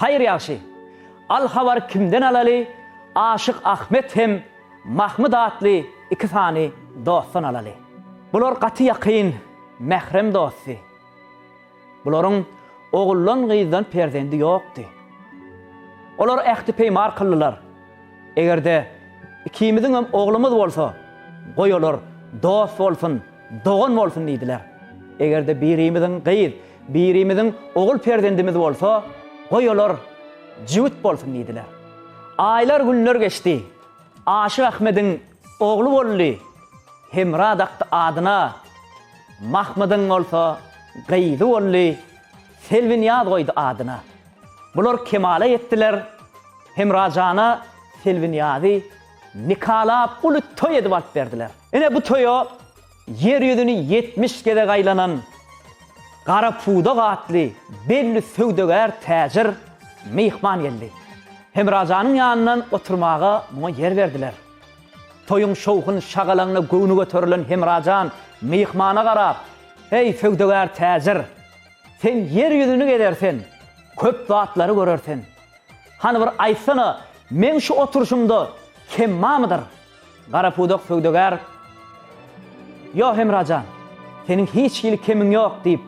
Hayır yaxşı. Al habar kimden alalı? Aşık Ahmet hem Mahmud adlı iki tane dostun alalı. Bular katı yakın, mehrem dostu. Buların oğullan gıyızdan perzendi yoktu. Olar ehti peymar kıllılar. Eğer de ikimizin hem oğlumuz olsa, koyulur, dost olsun, doğun olsun deydiler. Eğer de birimizin gıyız, birimizin oğul perzendimiz olsa, koyulur, cüvüt olsun deydiler. Aylar günler geçti. Aşık Ahmet'in oğlu oldu. Hemradaqtı adına Mahmud'un olsa gıyızı oldu. Selvinyaz koydu adına. Bular kemale yettiler. Hemracana Selvinyaz'ı nikalap ulu toy edip alıp verdiler. Yine bu toyu yeryüzünü 70 kere gaylanan Kara Pudak adlı belli söwdegar tacir mihman geldi. Hemracanın yanından oturmağa buna yer verdiler. Toyun şovhun şagalanına göğünü götürülen Hemracan mihmana qarap, "Hey söwdegar tacir, sen yeryüzünü gezersen, köp zatları görersen. Hani bir aysana, men şu oturuşumda kemmamıdır?" Kara Pudak söwdegar, "Yo Hemracan, senin hiç kili kemin yok" deyip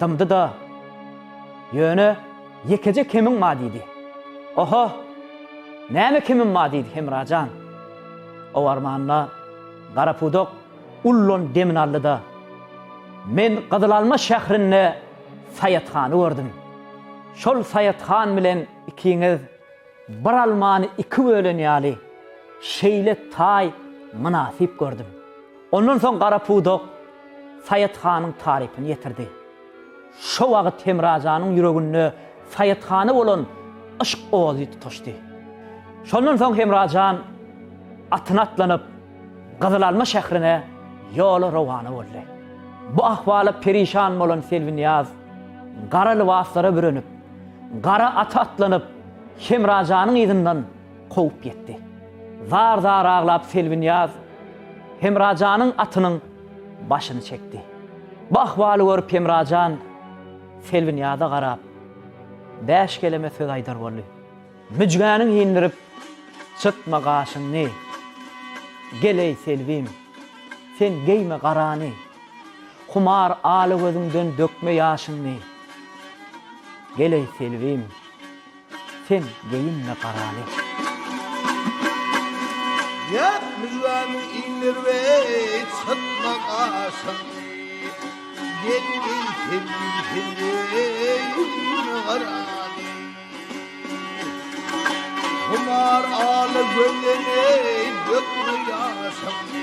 dımdı da yönü yekece kemin ma deydi. Oho, näme kemin ma deydi Hemracan? O armanla Kara Pudak ullon demin aldı da men Qızılalma şährinde Sayathany gördüm. Şol Sayathan bilen ikiniz bir almany iki bölen ýaly şeýle tay münasip gördüm. Ondan soň Kara Pudak Sayathanyň tarifini ýetirdi. Şo wagt Hemrajanyň ýüreginde Sayathany bolan aşk owazy tutuşdy. Şondan soň Hemrajan atyna atlanyp Qızılalma şährine ýola rowany boldy. Bu ahwala perişan bolan Selvinyaz gara libaslara bürünüp, gara ata atlanyp Hemrajanyň ýyzyndan gowy getdi. Zar-zar aglap Selvinyaz Hemrajanyň atynyň başyny çekdi. Bu ahwaly görüp Hemrajan Selvinyaza qarap 5 kelime söz aýdar boldy. Müjganyň ýindirip çıtma gaşyňny. Geley Selvim, sen geyme garany. Humar aly gözüňden dökme ýaşyňny. Geley Selvim, sen geyinme garany. Yak müjganyň ýindirip çıtma gaşyňny. Geley Selvim, garany. Humar aly gözüňden dökme ýaşyňny.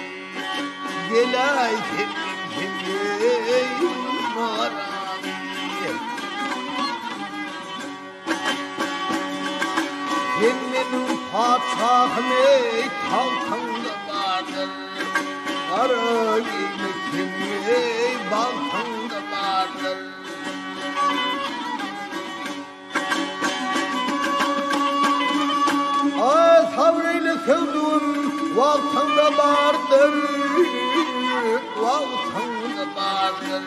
Geley Selvim, garany. Sen menin padşahmy taltanda bardyr. Gara giymekimi baltanda bardyr. Sabreyle sevduğum valtanda bardır, valtanda bardır.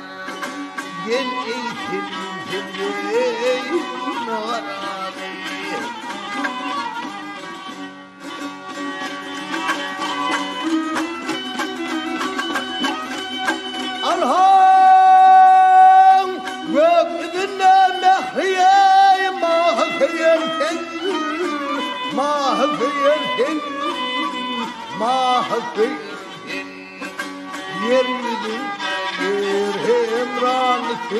Gel ey sevdim narani. Arham gökyüzünde mehriye mahfiyerken, mahfiyerken, mahfiyerken. Yeryüzünde yer hemranlık.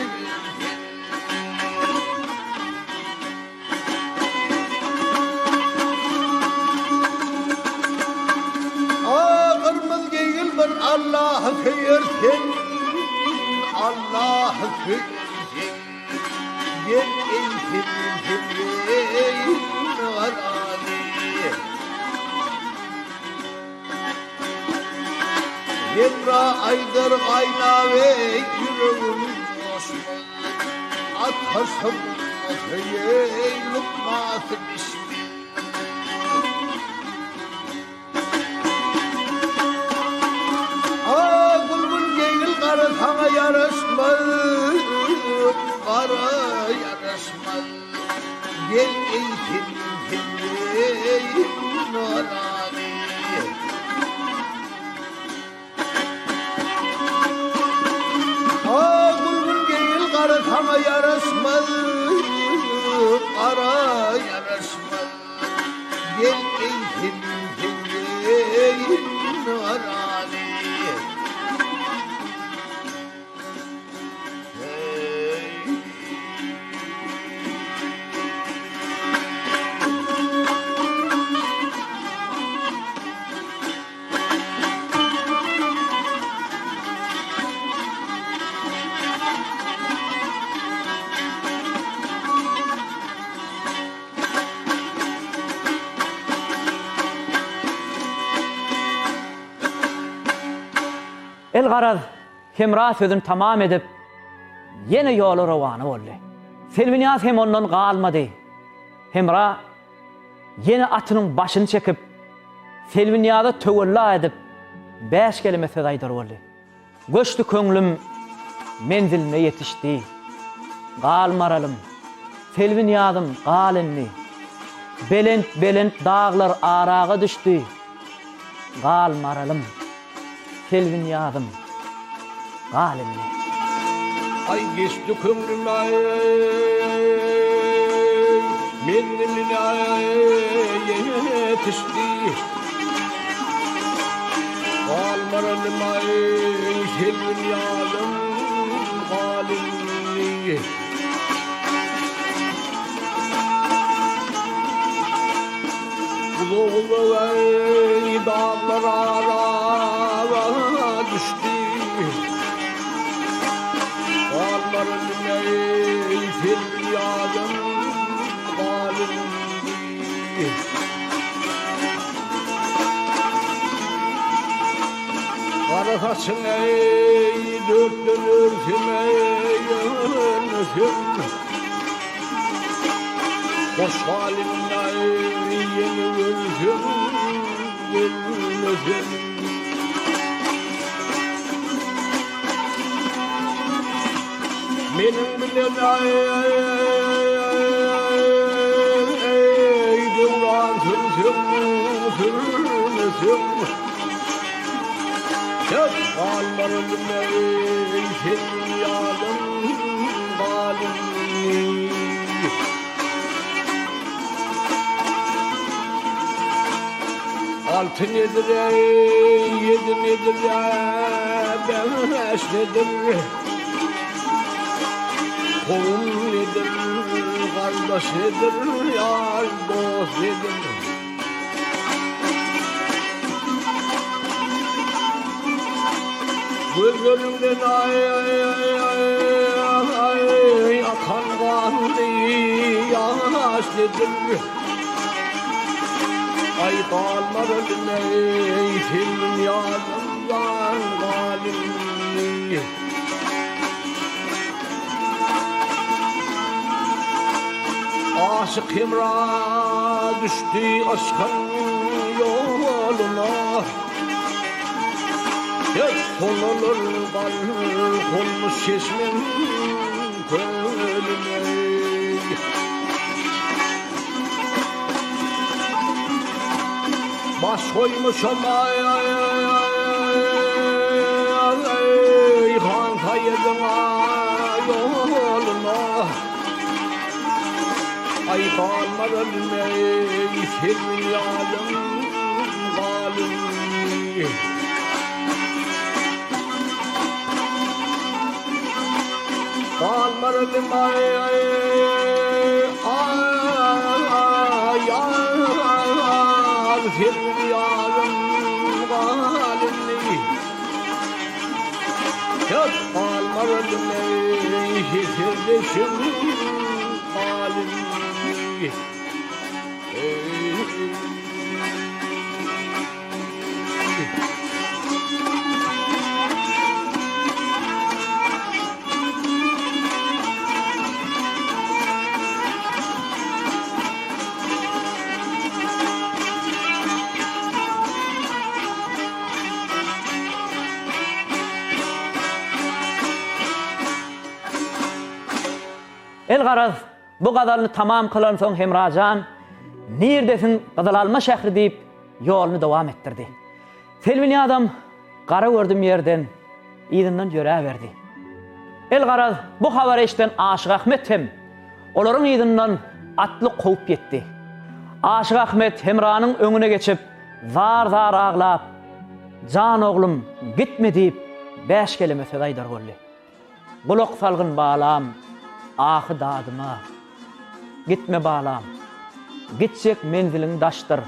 Ağırmız geyil bir Allah'ı kıyırken, Allah'ı kıyırken. Gel ey sevdim narani. Hemra aydar ayna ve yüreğim coşmalı. Atasım atayey lukmat bismi. Bulbul geyil qarı sana yaraşmaz, qarı yaraşmaz. gel eytin kendin narani. Gülgün geyil karı sana yarasmaz, ara yarasmaz. Gel eytin kendin narani. El garaz Hemra sözünü tamam edip yine yolu rovanı oldu. Selviniyaz hem ondan kalmadı. Hemra yine atının başını çekip Selviniyaz'a tövella edip 5 kelime söz aydır oldu. Göçtü köngülüm menziline yetişti. Kalmaralım Selviniyaz'ım kalinni. Belent belent dağlar arağa düştü. Kalmaralım Selviniyaz'ım kalinni. Ay geçti kömrüm ay, menziline yetişti. Kalmaralım ay, Selviniyaz'ım kalinni. Ulu ulu ay, dağlar arağa düştü. Kalmaralım ay, Selviniyaz'ım kalinni. Arkasın ey dört dönürsün ey yönürsün. Hoş halinle yeni ölsün, gülmesün. Benim bilen ay devran sürsün, sürmesin. Çok kalmaralım ey Selviniyaz'ım kalinni. Altı nedir ey, yedi nedir ey, 5 nedir? Kolum nedir, kardeş nedir, yar dost nedir? Gözlerimden ay akan kanlı yaş nedir? Ay kalmaralım ey Selviniyaz'ım kalinni. Aşık Hemra düştü aşkın yoluna. Hep konulur bal konmuş çeşmin gölüne. Baş koymuşum ay kanka yedim yoluna. Ay kalmaralım ey Selviniyaz'ım kalinni. Kalmaralım ay Selviniyaz'ım kalinni. Çok kalmaralım ey kardeşim kalinni. El garaz Bu gazalny tamam kılan soň Hemrajan "Nirdesin Gazalalma şähri" diýip ýoluny dowam etdirdi. Selwini adam gara gördüm ýerden ýygynyň jöräberdi. El garaz bu habary eşden Aşyk Ahmet hem olaryň ýygynyň atly gowy ýetdi. Aşyk Ahmet Hemranyň öňüne geçip zar-zar aglap "Jan oglum, gitme" diýip 5 kelime söz aýdar boldy. "Gulak salgyn balam, ahy dadyma. Gitme balam. Gitsek menziliň daşdyr.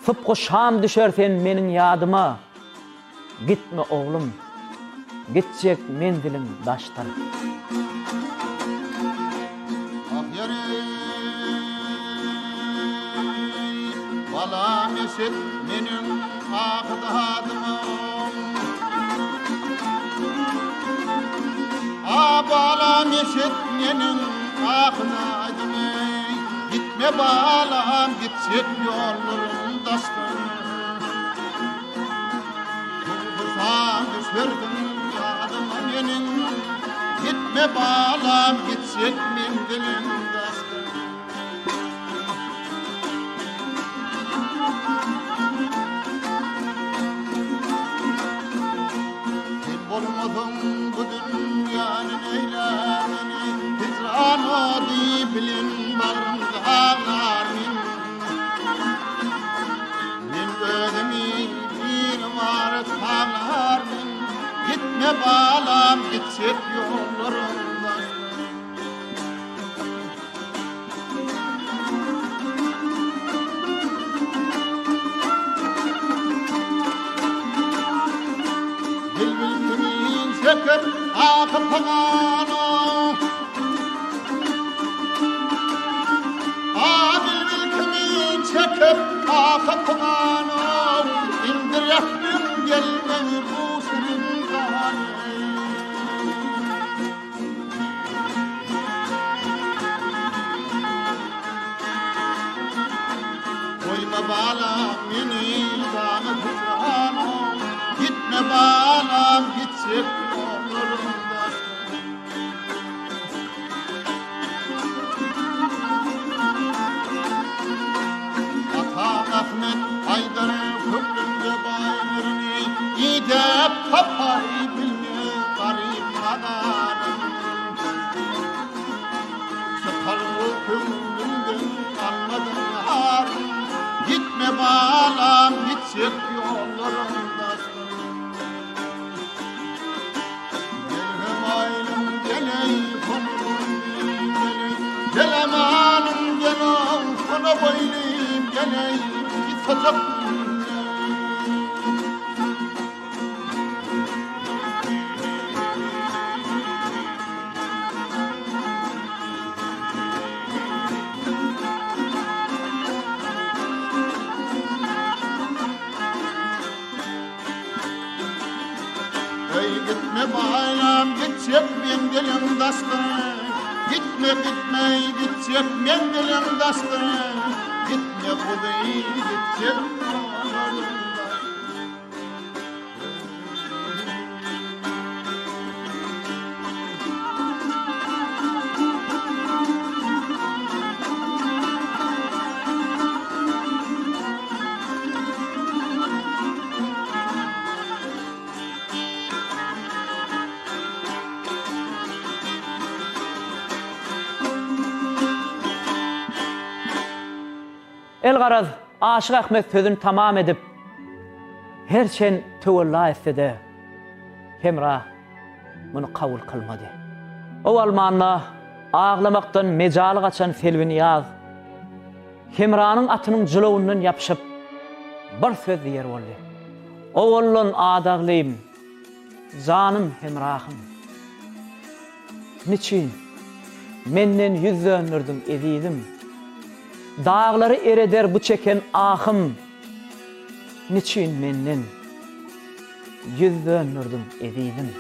Sypgy şam düşer sen meniň ýadyma. Gitme oglum. Gitsek menziliň daşdyr." Balam eşit meniň ahy dadyma. Balam eşit meniň ahy dadyma. Gitme balam, gitsek ýollarym daşdyr. Kuzam düşerdim ýadyma meniň. Gitme balam, gitsek menziliň daşdyr. Olmadım bu dünyanın eylemini, hicran adi bilin barında ağlarmin. Men ödemi bir maret ağlarmin. Gitme balam, gitsek yollarımda. Çekip akıpağana Bilbil kimin çekip akıpağana İndir yakdım gelmeni bu senin gani Koyma balam meni bana hücrana Gitme balam gitsek Ahmet Aydar köpründe bayırını İdep papay bilme garip kadarım Sıkarlı kömrümden kalmadım yarım Gitme balam gitsek yollarımdasın Gelhem aylım geley konurum geley Gelem anım gelem sana boyluyum geley Gitfacak Ey gitme bayram gitsek men dilim dastır Gitme gitme gitsek men dilim dastır Gitme buday gitsek El garaz Aşyk Ahmet sözüni tamam edip herçen töwella etse-de Hemra muny kabul kılmady. O almanna ağlamaktan mejaly gaçan Selwini ýaz Hemranyň atynyň jylawyndan ýapyşyp bir söz diýer boldy. Owullun adaglym, janym Hemrahym. Niçin menden yüz döndürdün ezidim? Dağları ereder bu çeken ahım. Niçin menden yüz döndürdün ezidim?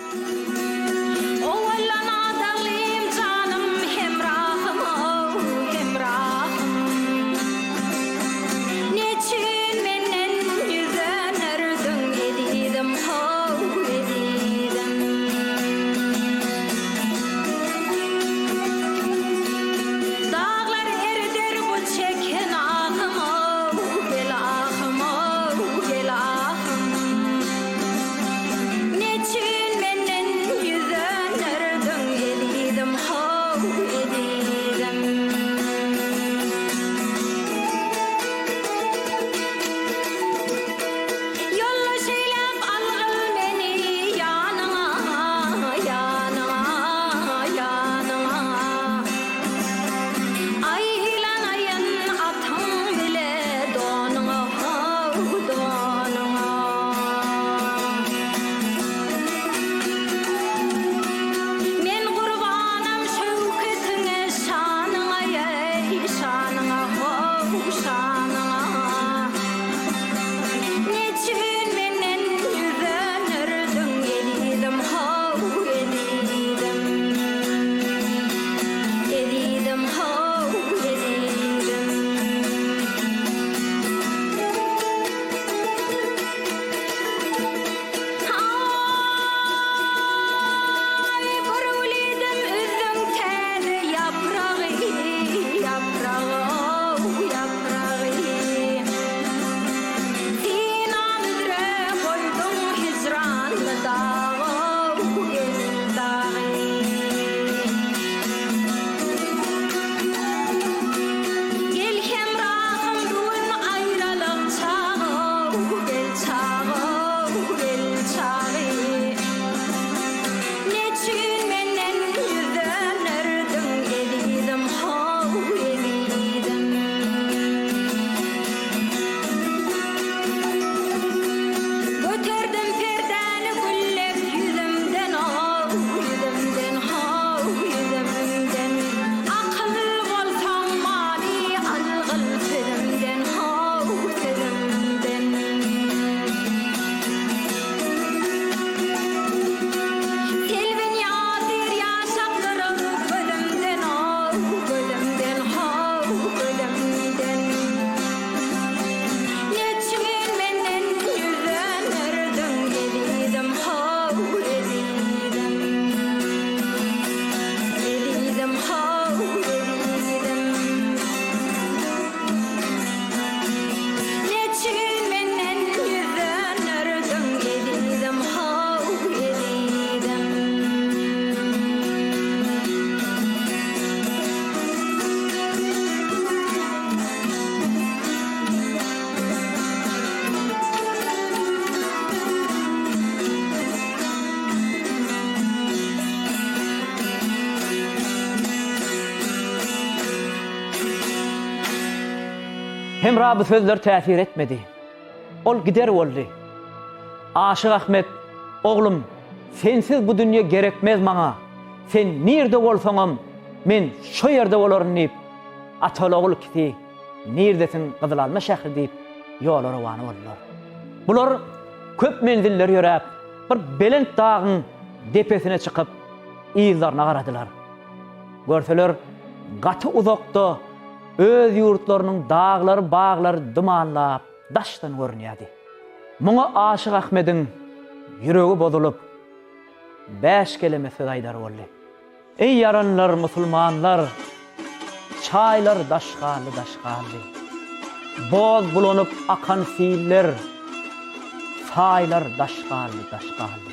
Hemra bu sözler täsir etmedi. Ol gider boldy. Aşyk Ahmet, oglum, sensiz bu dünýe gerekmez maňa. Sen nirde bolsaňam, men şo ýerde bolarym diýip, ataly ogul kiti, nirdesin Gyzylalma şähri diýip ýola rawany boldylar. Bular köp menziller ýörep, bir belent dagyň depesine çykyp, ýyllaryna garadylar. Görseler, gaty uzakda öz ýurtlarynyň daglary, baglary dumanlap, daşdan görünýärdi. Muňa Aşyk Ahmediň ýüregi bozulup, 5 kelime söz aýdar boldy. Ey yaranlar, musulmanlar, çaylar daşgaly daşgaly. Boz bulanyp akan fiiller, saylar daşgaly daşgaly.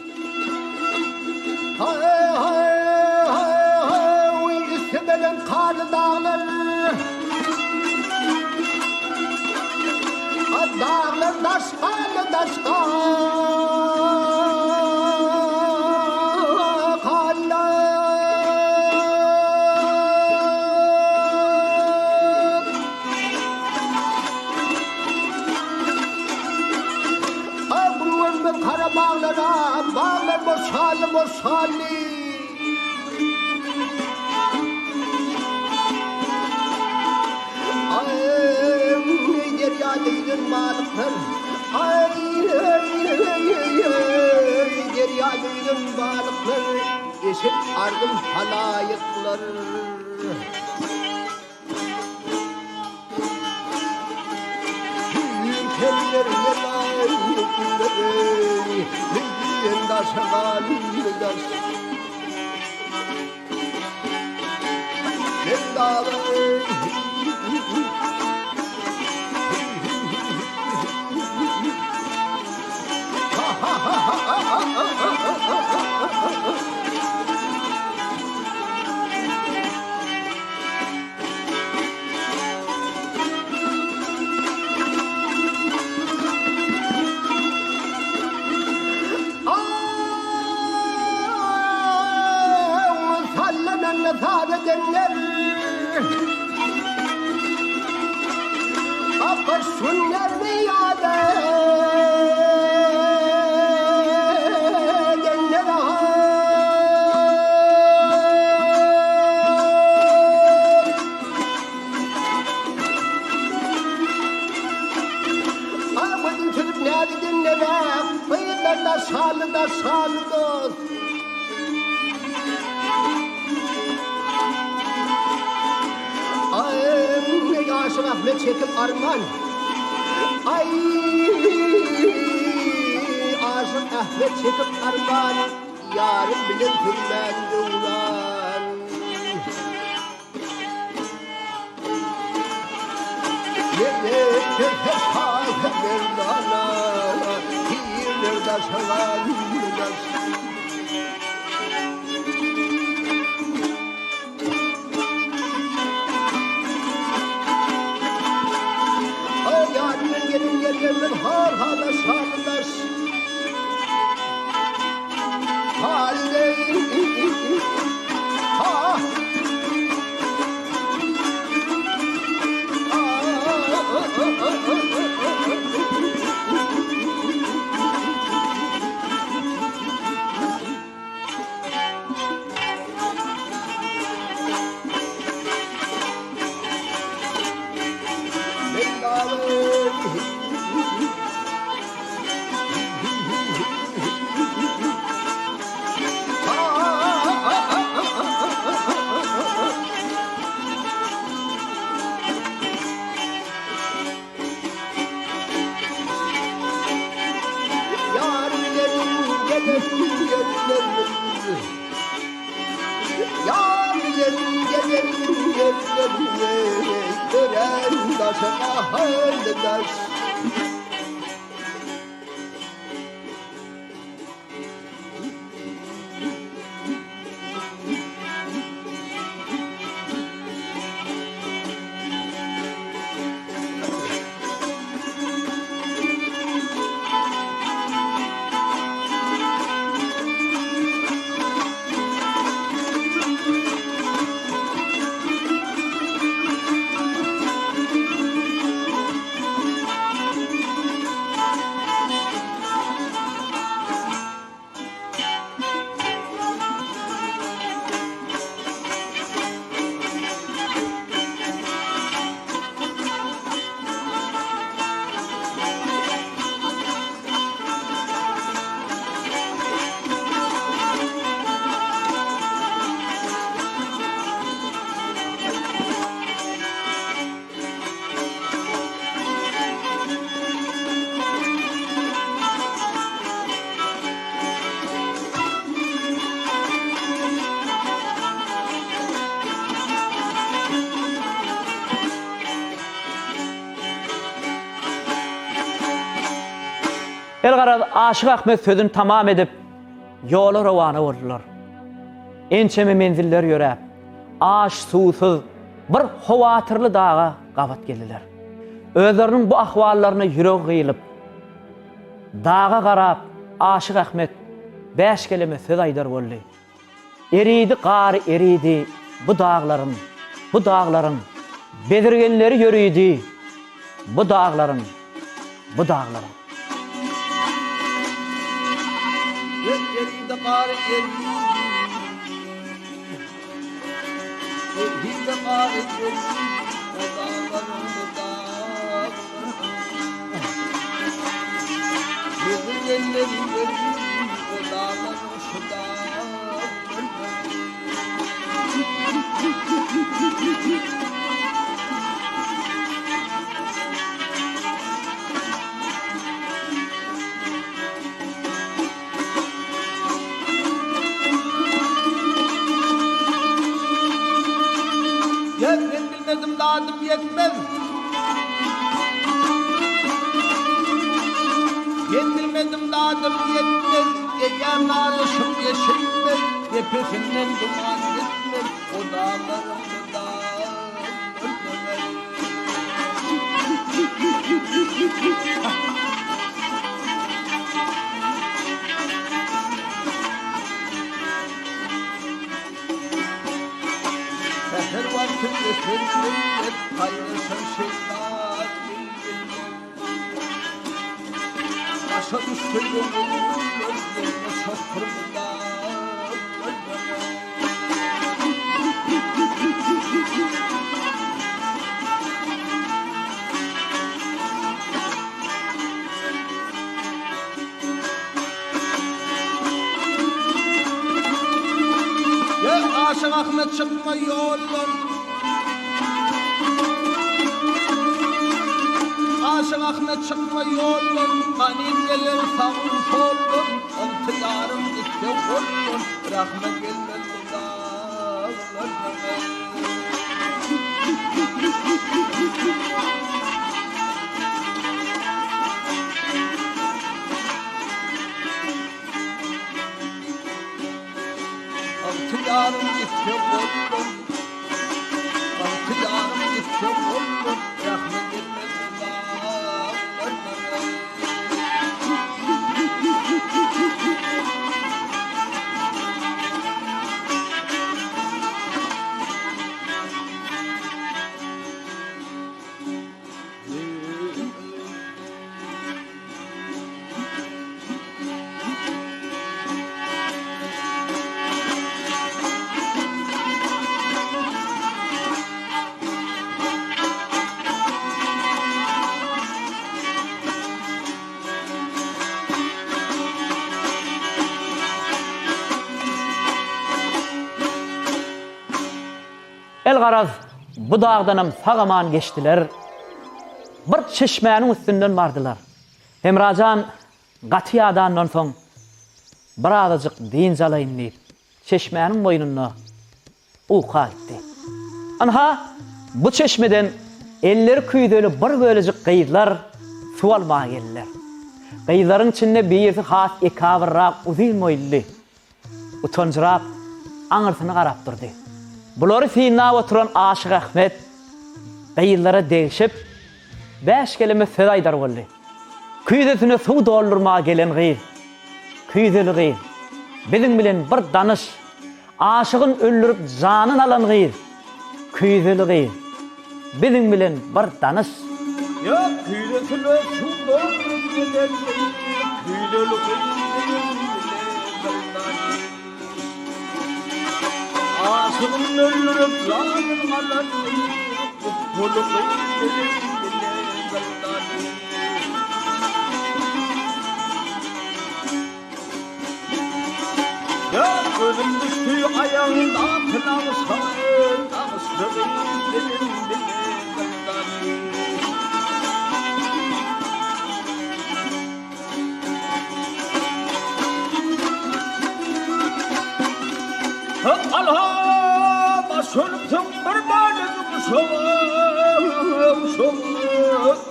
Hay hay hay hay üstünden karlı dağlar. Dağlar daşgaly daşgaly. Kara bağlara, bağlar boşalı boşalı. Ay, deryadaydım balıklar. Ay, deryadaydım balıklar. Eşit ardım halayıklar. Ülkeler yalan yükleri, bildiğin daşalan daş. Sevdalar. Şunlar mı yâde genler Ağabeyim çocuk nerede dinlere Bıyırlar da şalı dost Ay Aşyk Ahmet çekip arman Ay Aşyk Ahmet çekip arman Yarın bilen türmende ulan Yerde tefes kahve verdana Hirlerde şalan Yerlerden harhada şarkılar Halide Ha Gören daşa ahırlı daş Elgaraz Aşyk Ahmet sözünü tamam edip yola ravana boldular. Ençeme menziller ýöräp, aş suwsuz bir howatyrly dağa gabat geldiler. Özleriniň bu ahwallaryna ýüregi gyýylyp, dağa garap Aşyk Ahmet 5 kelime söz aýdar boldy. Eridi gary eridi bu dağlarym, bedirgenleri ýörüýdi bu dağlarym. Eridi gary eridi, eridi gary eridi, o dağlarym, bedirgenleri ýörüýdi o dağlarym, şu dağlarym. Ben bilmedim dadım yetmez. Ben bilmedim dadım yetmez. Egem alışım yeşilmez. Yepesinden duman gitmez. O dağlarım bu dağlarım. Seher vakti eserler, paylaşan şeyler bilgiler. Başa düştü yollar, yerine çapırlar. Aşyk Ahmet çıkma yollar, Aşyk Ahmet çıkma yollar, Kanimdeler sağır sollar, altı yarım gitti kollar, rahme gelmez bu dağlar. Altı yarım gitti kollar, altı yarım gitti kollar, rahme gelmez bu dağlar. Elgaraz bu dağdanam sagaman geçtiler. Bir çeşmenin üstünden bardylar. Emracan gaty ýadandan soň bir azajyk din jalaýyn diýip çeşmenin boýnuna uqa etdi. Anha bu çeşmeden eller küýdeli bir bölejik gyýylar su almağa geldiler. Gyýlaryň içinde birisi has ekabyrrak uzyn moýlly, utanjyrak aňyrsyna garap durdy. Bulary fiýna oturan Aşyk Ahmet gyýlara degişip 5 kelime söz aýdar boldy. Küýdesine suw doldurmaga gelen gyýy, küýdeli gyýy, biziň bilen bir danış, aşygyn öldürüp janyny alan gyýy, küýdeli gyýy, biziň bilen bir danış. Ya küýdesine suw doldurup gelen gyýy, küýdeli gyýy. Aşığın öldürüp canım alan kulu kıyım ya gözüm düştü ayağında kınağı sağır ağustağın dilim Allah başörtüm bir bağlık şoğum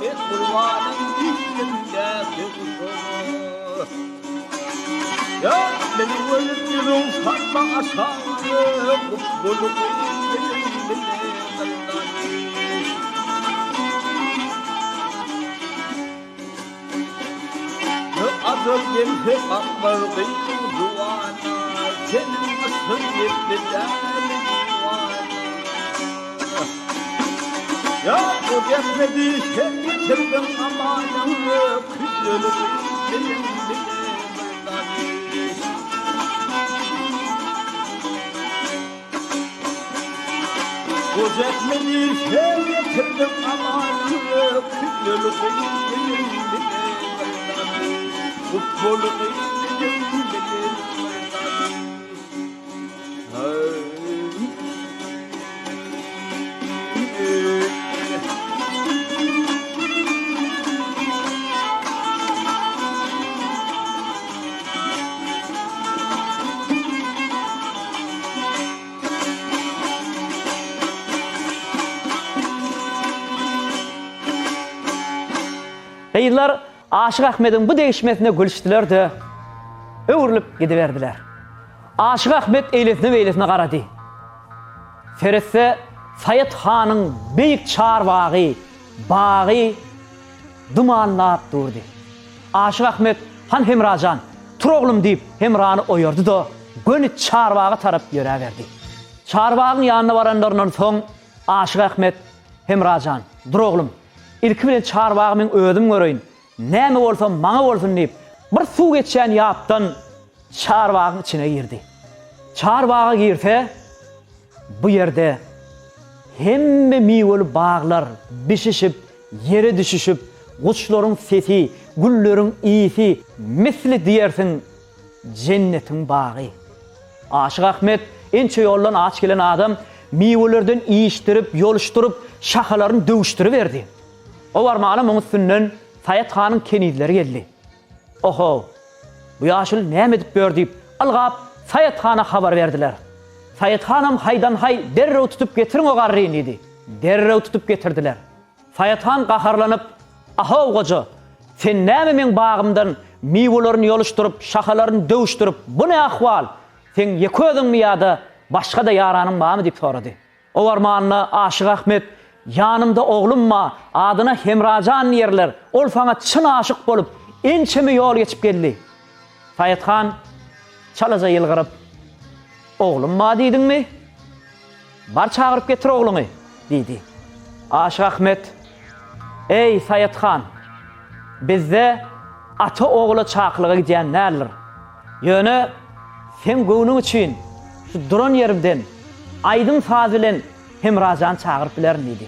et kurbanın dilinde kuşoğum beni öldürün Fatma aşağı Kutbolu adım geldi akbardı duvana senin asıl yettiler duvana ya o gelmedi sen getirdim amanını küçülü benim o gelmedi sen getirdim amanını küçülü benim Kutbolu Beyler Aşık Ahmet'in bu değişmesine gülüştüler de öwürlüp gidiverdiler. Aşık Ahmet eylesine garadı. Feresse Sayet Han'ın büyük çarbağı, bağı dumanlap durdu. Aşık Ahmet Han Hemrajan, "Tur oğlum" deyip Hemranı oyurdu da gönü çarbağı tarap yöreverdi. Çarbağın yanına varanlarından soň Aşık Ahmet Hemrajan, "Dur oğlum, ilki bilen çarbağımın ödüm göreyim. Näme bolsa maňa bolsun" diýip bir suw geçen ýapdan çarbağın içine girdi. Çarbağa girse bu yerde hemme miweli bağlar bişişip, yere düşüşüp, kuşlaryň sesi, güllerin iyisi, misli diýersiň cennetin bağı. Aşık Ahmet ençe ýoldan aç gelen adam miwelerden iýişdirip, ýoluşdyryp, şahalaryny döwüşdiriverdi. O barmağına muňa üstünden Sayet Han'ın kenizleri geldi. Oho, bu ýaşyl näme edip bör diýip algap Sayet Han'a habar verdiler. Sayet Han'am haydan hay derrew tutup getirin o garryny dedi. Derrew tutup getirdiler. Sayet Han gaharlanyp, "Aha goja, sen näme men bagymdan miwelerini ýoluşdyryp, şahalaryny döwüşdirip, bu ne ahwal? Sen ýeködüňmi ýa-da başga da ýaranyň barmy?" diýip sorady. O barmağına Aşyk Ahmet, "Yanımda oğlum ma, adyna Hemrajan ýerler. Ol sana çyn aşyk bolup, ençemi ýol geçip geldi." Sayet Han çalaja ýylgyryp, "Oğlum ma diýdiňmi? Bar çagyryp getir oğluny" diýdi. Aşyk Ahmet, "Ey Sayet Han, bizde ata oğula çaklyga gidýän näler? Ýöne sen göwnüň üçin şu duran ýerimden aýdym saz bilen Hemrajan çagyryp bilerin" diýdi.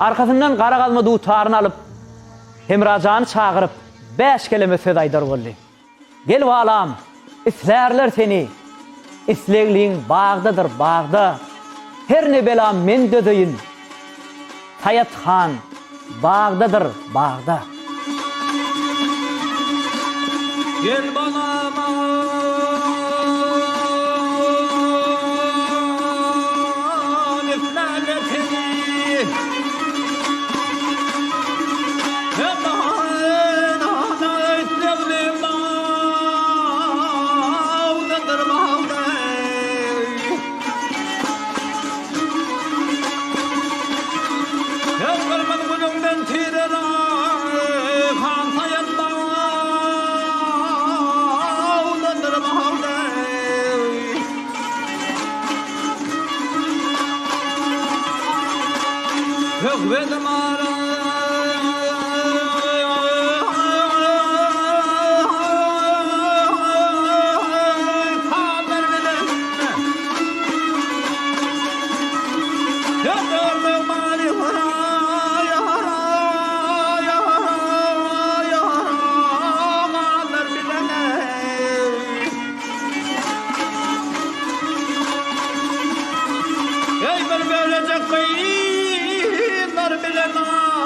Arkasından gara galma duýtaryny alyp Hemrajany çagyryp 5 kelime söz aýdar boldy. "Gel balam, islerler seni. Islegliň bagdadyr, bagda. Her ne belam men dödeýin. Sayet Han bagdadyr, bagda." Gel balama islerler seni. Ey bir böylece kıyımlar bilemem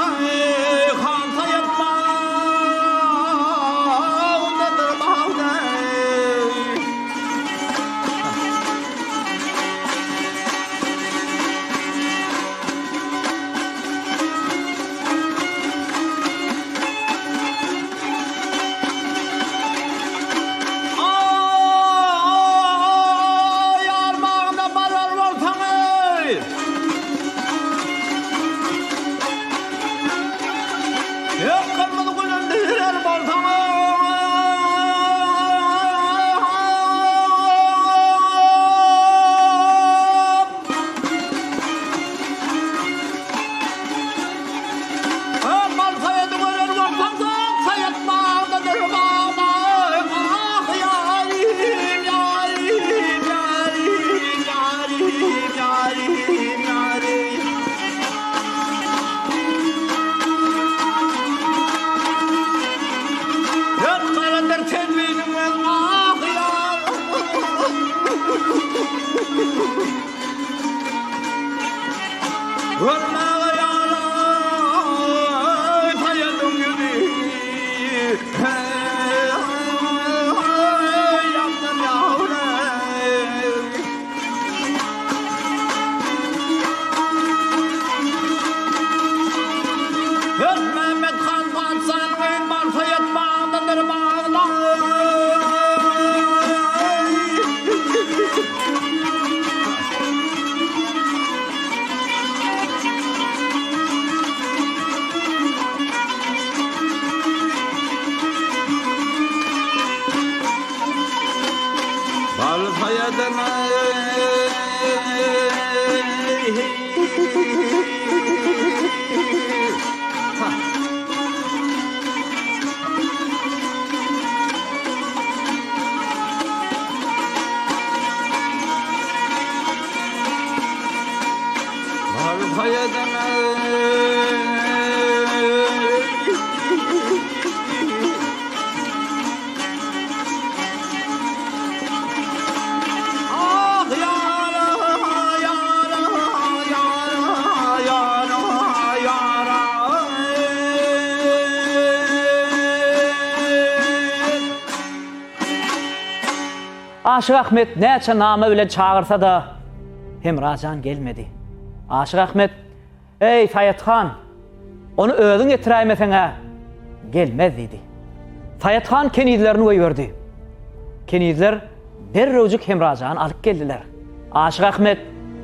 Aşyk Ahmet näçe nama bilen çağırsa da Hemrajan gelmedi. Aşyk Ahmet, "Ey Sayatxan, onu özüň getirämeseňe gelmez" dedi. Sayatxan kenizlerini goýberdi. Kenizler derrewjik Hemrajan alyp geldiler. Aşyk Ahmet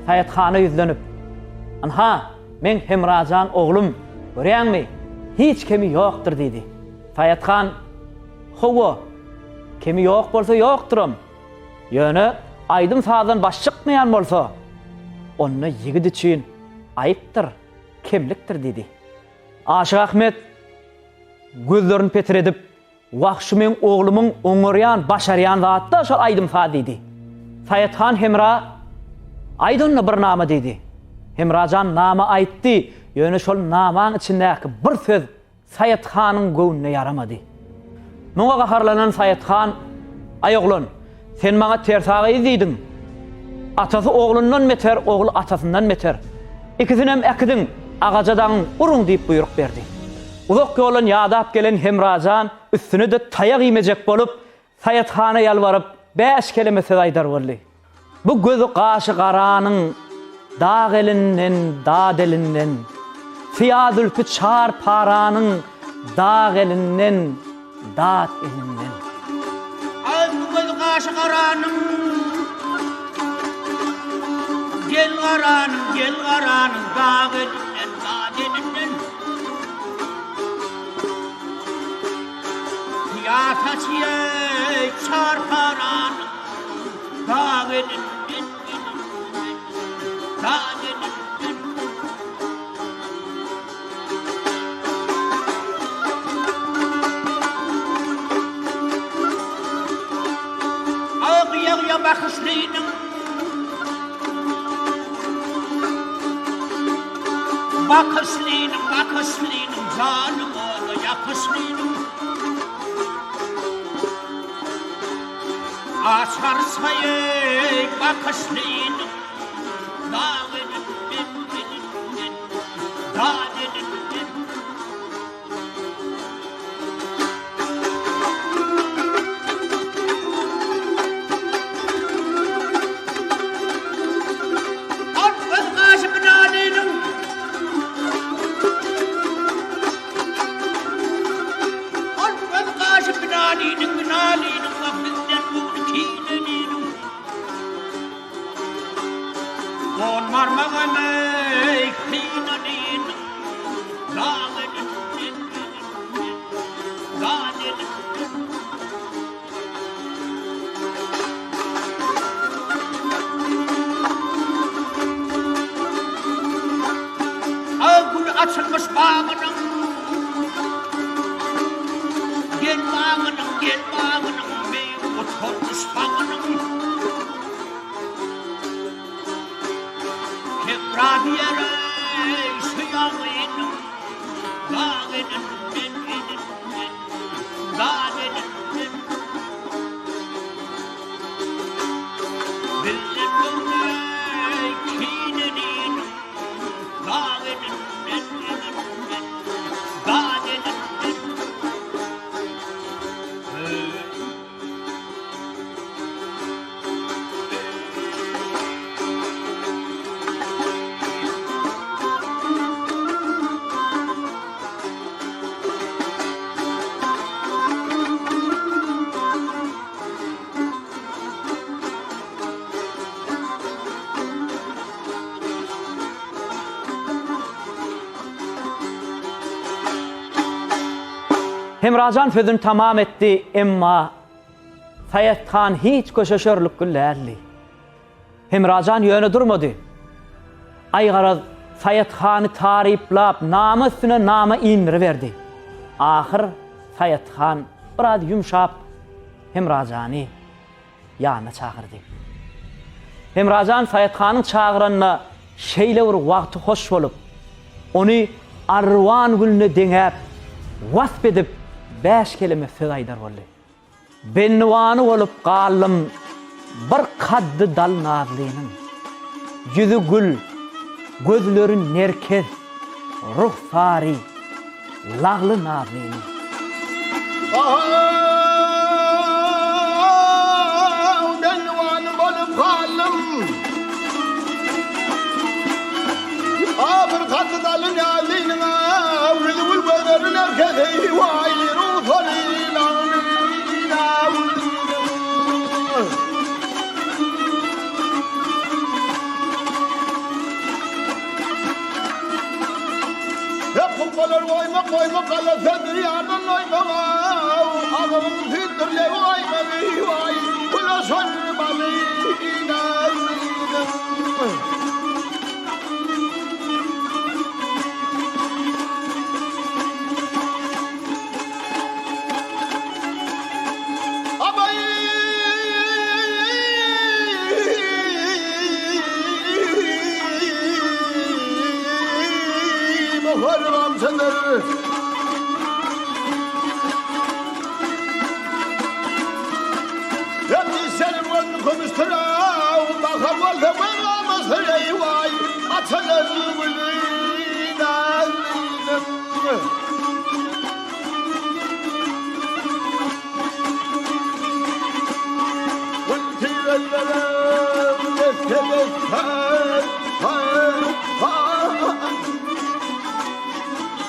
Sayatxana ýüzlenip, "Anha, men Hemrajan oglum, görýärmi? Hiç kemi ýokdur" dedi. Sayatxan, "Howa, kemi ýok bolsa ýokdurum. Ýöne aýdym sazdan baş çykmaýan bolsa, onu ýigit üçin aýypdyr, kemlikdir" dedi. Aşyk Ahmet gözlerini petiredip, "Wagşy men oglumyň oňarýan, başarýan zatda şol aýdym saz" dedi. Sayatxan Hemra aýdynly bir nama dedi. Hemrajan nama aýtdy, ýöne şol namaň içindäki bir söz Sayatxanyň göwnüne yaramady. Muňa gaharlanan Sayatxan, "Ay oglun, sen maňa tersagy izdiň. Atasy oglundan beter, ogly atasyndan beter. İkisinem äkidin, agajadan urun" diýip buyruk berdi. Uzak ýolun ýadap gelen Hemrajan üstüne de taýak ýmejek bolup, Sayatxana ýalwaryp 5 kelime söz aýdar boldy. Bu gözü gaşy garanyň dağ elinden, dağ delinden, fiyaz ülkü çar paranyň dağ elinden, dağ elinden. Ay bu gözü gaşy garanyň, gel garanyň dağ elinden, dağ elinden. Fiyaz açyy çar paranyň dağ elinden, dağ elinden. Ağıya bakışlıydım, bakışlıydım, canım oğlu yakışlıydım. Açar sayık bakışlıydım, dağının deninden, dağının. Açılmış bağının, gel bağının, meyve oturmuş bağının. Tekrar yere suyağının, dağının, dağının. Bildim bunu kininin, dağının. Hemrajan sözünü tamam etti, emma Sayatxan hiç köşeşörlük güllerli. Hemrajan ýöne durmadı. Aýgaraz Sayatxany taryplap, nama üstüne nama indirverdi. Ahir Sayatxan biraz yumşap Hemrajany ýanyna çagyrdy. Hemrajan Sayatxanyň çagyranyna şeýle bir wagty hoş bolup, ony arwan gülüne deňäp, wasp edip 5 kelime söz aýdar boldy. Benwany bolup galym bir kaddy dal nazlynyň. Yüzü gül, gözleri nerkez, ruhsari, lagly nazlynyň. Deli kalım. Ağır katı dalın yalinin avlı bulverin erkeği vayru farilan Kolar koyma kala sedir yardan oyma ağamın fitrle oyma vay kula sormalı Varmam sınır Yaptı senin varını konuşturam Bakar varsa varmamazdır ey vay Atılır mülüğüne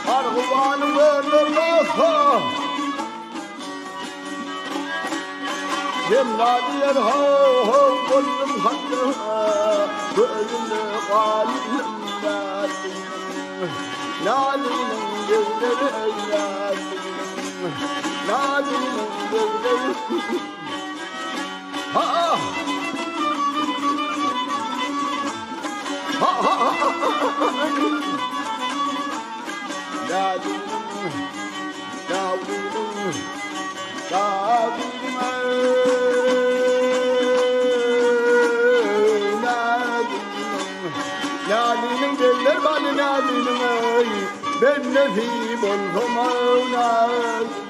Argıvanı vermezse Cemladiyen ho kullum hakkı Gözünü kalbim Nalinin gözleri eyledim Nalinin gözleri Ha ha ha ha Nalinin geller bali nalinin ay Ben nefib olsam nalinin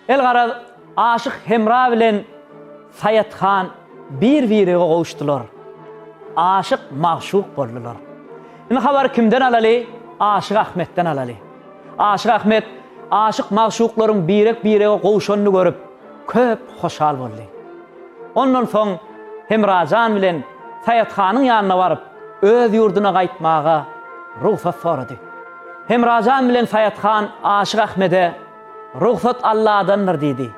Elgara aşık Hemra bilen Sayatxan bir-birine kavuştular. Aşık maşuk boldular. Indi habar kimden alaly? Aşık Ahmet'ten alaly. Aşık Ahmet aşık maşuklaryň birek-birine kavuşanyny görüp köp hoşal boldy. Ondan soň Hemrajan bilen Sayatxanyň ýanyna baryp öz ýurduna gaýtmaga ruhsat sorady. Hemrajan bilen Sayatxan aşık Ahmet'e ruhsat Allah'dandır dedi.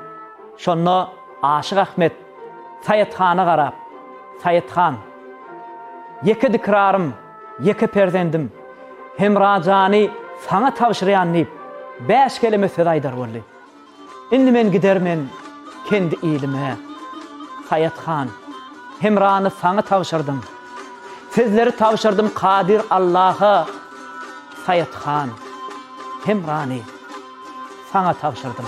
Şonno Aşık Ahmet Sayatxana garap, Sayatxan, yeke dikrarım, yeke perzendim, Hemrajany sana tawşyrýan diýip 5 kelime söz aýdar boldy. Indi men gidermen kendi ilime. Sayatxan, Hemrany sana tawşyrdım. Sizleri tawşyrdım Kadir Allah'a. Sayatxan, Hemrany sana tavşırdım.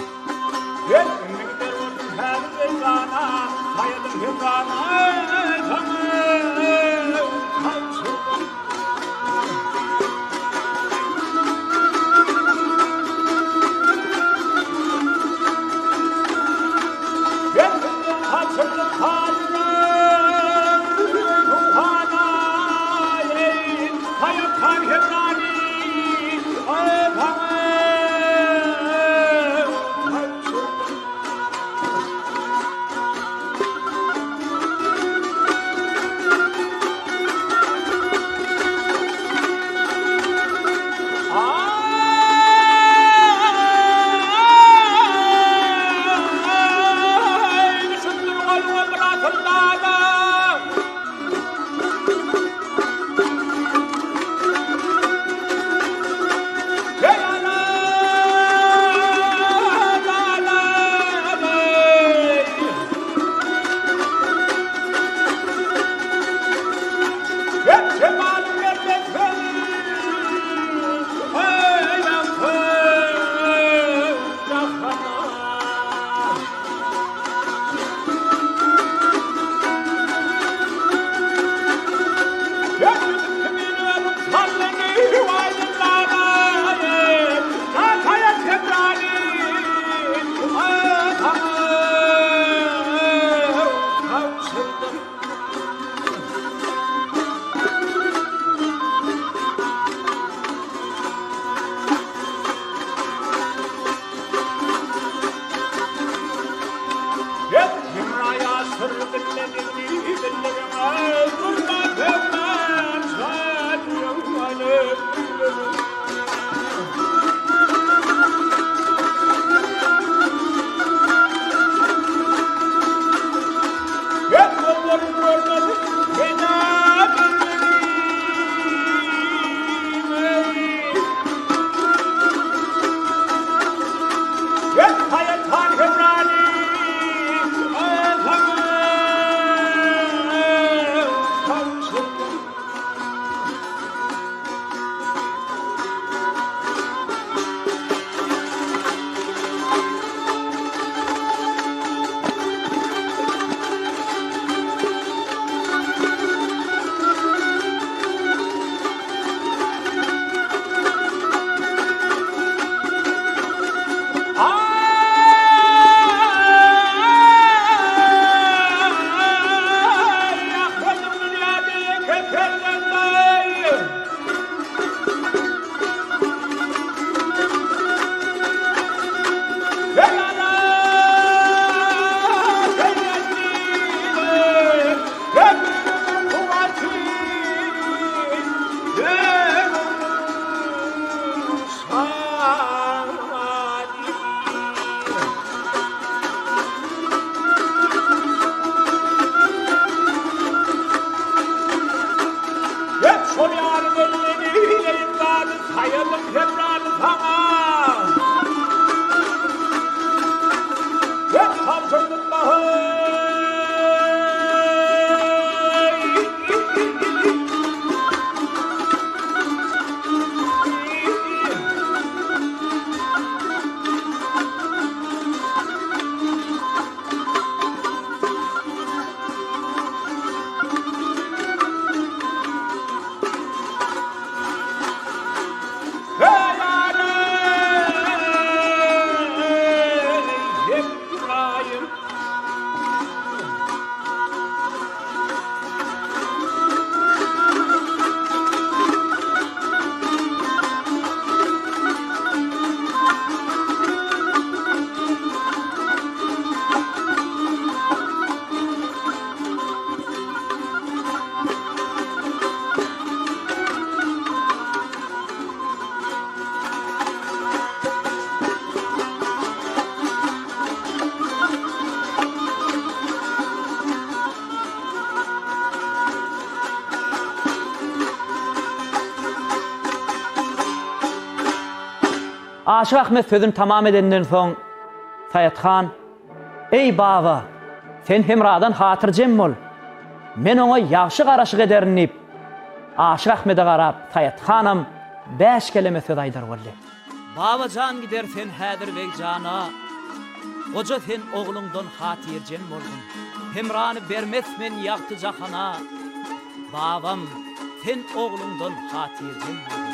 Aşyk Ahmet sözünü tamam edenden soň Saýatxan, "Ey baba, sen Hemradan hatyrjem bol. Men oňa ýagşy garaşyk ederinip." Aşyk Ahmede garap Saýatxanam 5 kelime söz aýdar boldy. "Babajan gidersen häzir wegjana, oja sen oglundan hatyrjem boldun. Hemrany bermesmen ýagty jahana. Babam, sen oglundan hatyrjem boldun."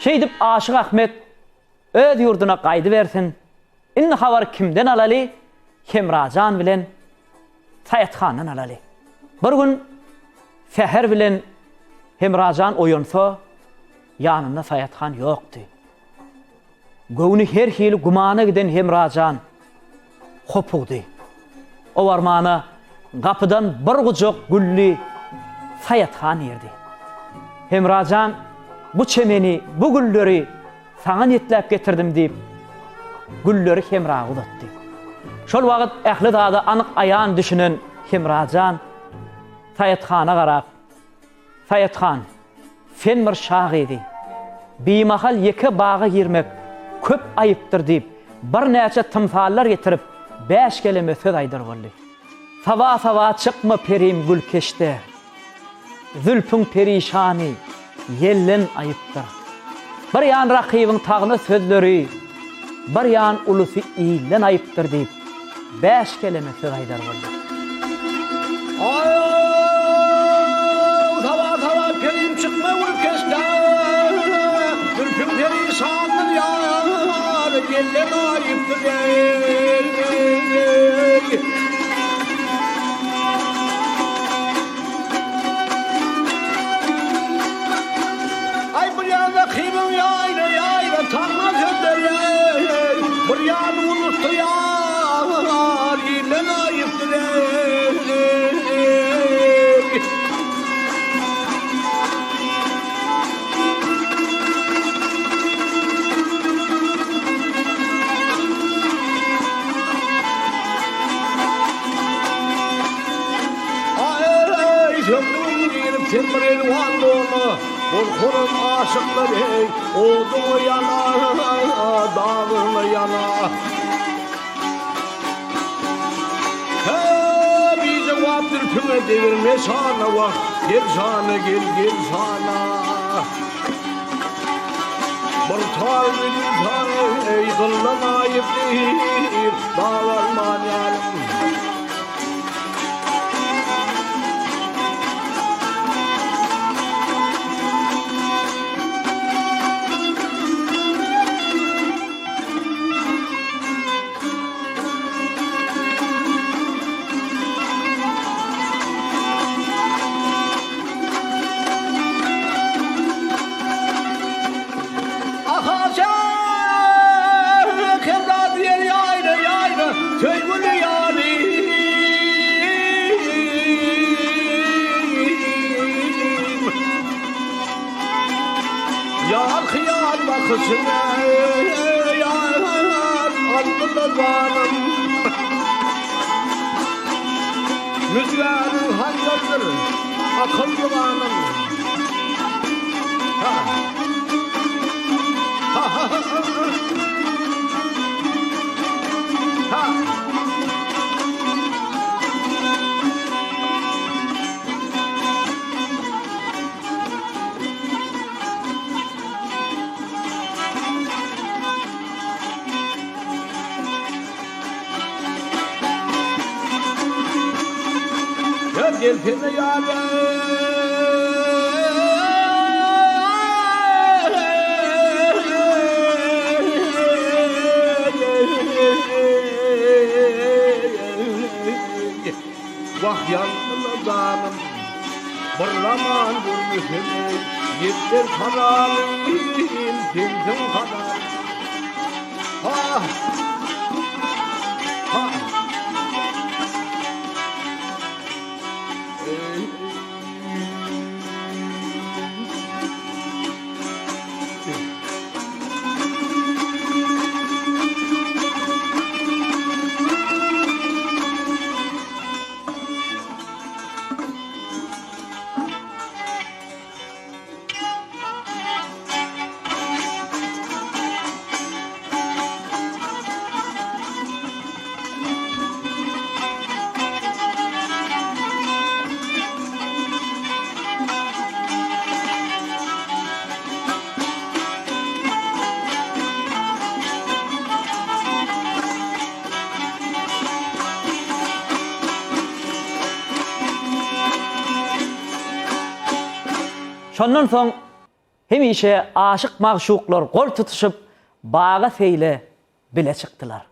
Şeýdip Aşyk Ahmet öz ýurduna gaýdy bersin. Indi habar kimden alaly? Hemrajan bilen Saýatxandan alaly. Bir gün seher bilen Hemrajan oýansa, ýanynda Saýatxan ýokdy. Göwni her hili gumana giden Hemrajan hopugdy. O warmana gapydan bir gujak gülli Saýatxan ýerdi. Hemrajan, "Bu çemeni, bu gülleri saňa netläp getirdim" diýip gülleri Hemraga uzatdy. Şol wagt ähli dada anyk aýan düşünen Hemrajan Saýatxana garap, "Saýatxan, sen bir şah edi. Beýmahal ýeke baga girmek köp aýypdyr" diýip bir näçe tymsallar getirip 5 kelime söz aýdyr boldy. "Sawa sawa çykma perim gülkeşde. Zülpün perişani yellen aýypdyr. Bir ýan rakybyň tagyna sözleri, bir ýan ulusy iýlen aýypdyr" diýip 5 kelime söz aýdar boldy. Sawa sawa perim çykma ülkeşde. Zülpün perişani yellen aýypdyr. söndüm gelip temir elvan dolu. Korkurum aşıklar ey, oğdu yana, dağını yana. Bir cevaptır tüme devirme sana vah, gel sana gel sana. Bartal bilir sana ey, kıllana yiptir, dağlarman yanım. Yar hıyar bakışına yar alnında zanım. Rüzgarın hangardır akıllı vanım. Ha ha ha ha ha. Gel seni yâre. Vah yandım danım, bırlaman durmuşum, gittir kanalım, kimsin kanal. Ha, ha. Şondan soň hemişe aşık magşuklar gol tutuşup baga seyle bile çıktılar.